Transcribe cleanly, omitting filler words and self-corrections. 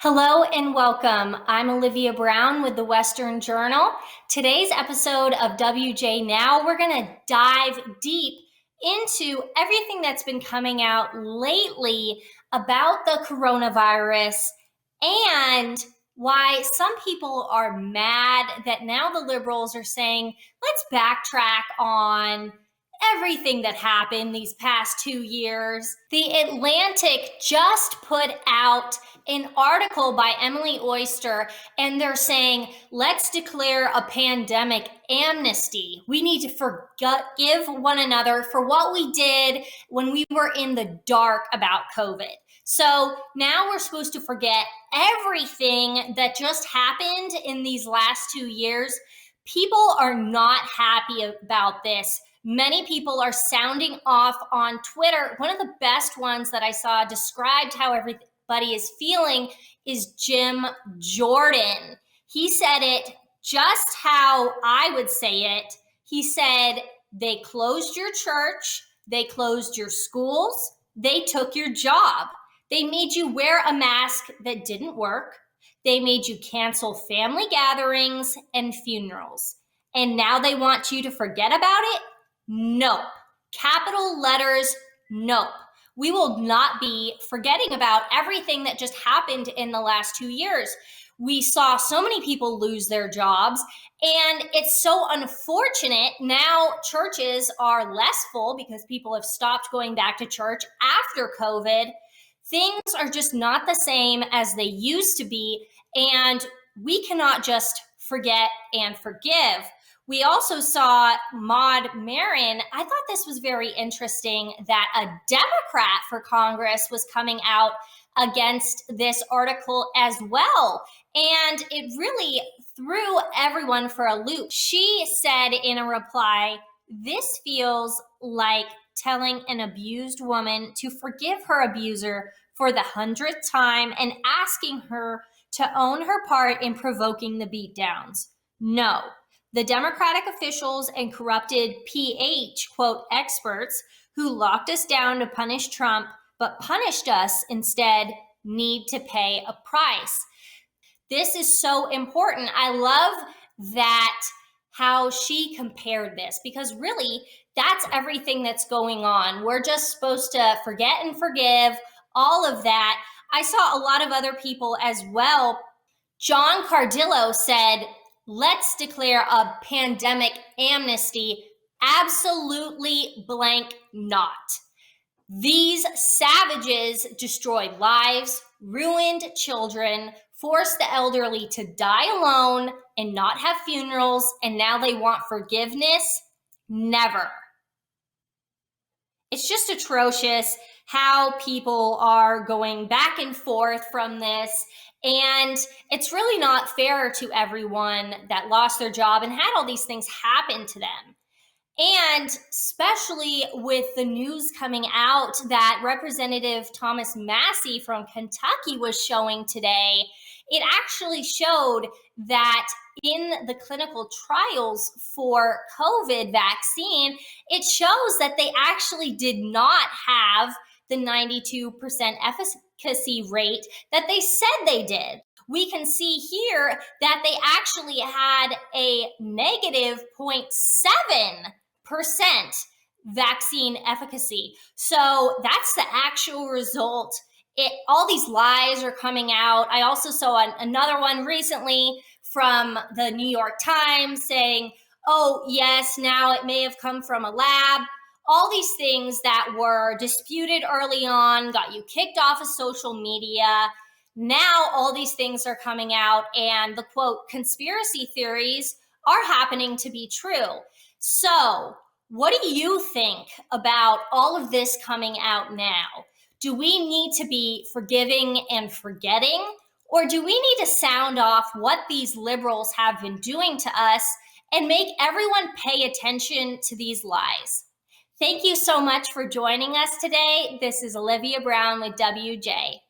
Hello and welcome. I'm Olivia Brown with the Western Journal. Today's episode of WJ Now, we're going to dive deep into everything that's been coming out lately about the coronavirus and why some people are mad that now the liberals are saying, let's backtrack on everything that happened these past 2 years. The Atlantic just put out an article by Emily Oyster, and they're saying, let's declare a pandemic amnesty. We need to forgive one another for what we did when we were in the dark about COVID. So now we're supposed to forget everything that just happened in these last 2 years. People are not happy about this. Many people are sounding off on Twitter. One of the best ones that I saw described how everybody is feeling is Jim Jordan. He said it just how I would say it. He said, they closed your church, they closed your schools, they took your job. They made you wear a mask that didn't work. They made you cancel family gatherings and funerals. And now they want you to forget about it? Nope. Capital letters, nope. We will not be forgetting about everything that just happened in the last 2 years. We saw so many people lose their jobs, and it's so unfortunate. Now churches are less full because people have stopped going back to church after COVID. Things are just not the same as they used to be, and we cannot just forget and forgive. We also saw Maud Marin. I thought this was very interesting that a Democrat for Congress was coming out against this article as well. And it really threw everyone for a loop. She said in a reply, this feels like telling an abused woman to forgive her abuser for the 100th time and asking her to own her part in provoking the beatdowns. No. The Democratic officials and corrupted PH, quote, experts who locked us down to punish Trump, but punished us instead, need to pay a price. This is so important. I love that how she compared this, because really that's everything that's going on. We're just supposed to forget and forgive, all of that. I saw a lot of other people as well. John Cardillo said, let's declare a pandemic amnesty. Absolutely blank not. These savages destroyed lives, ruined children, forced the elderly to die alone and not have funerals, and now they want forgiveness? Never. It's just atrocious how people are going back and forth from this. And it's really not fair to everyone that lost their job and had all these things happen to them. And especially with the news coming out that Representative Thomas Massie from Kentucky was showing today, it actually showed that in the clinical trials for COVID vaccine, it shows that they actually did not have the 92% efficacy rate that they said they did. We can see here that they actually had a negative 0.7% vaccine efficacy. So that's the actual result. All these lies are coming out. I also saw another one recently from the New York Times saying, oh, yes, now it may have come from a lab. All these things that were disputed early on got you kicked off of social media. Now all these things are coming out, and the quote, conspiracy theories are happening to be true. So what do you think about all of this coming out now? Do we need to be forgiving and forgetting? Or do we need to sound off what these liberals have been doing to us and make everyone pay attention to these lies? Thank you so much for joining us today. This is Olivia Brown with WJ.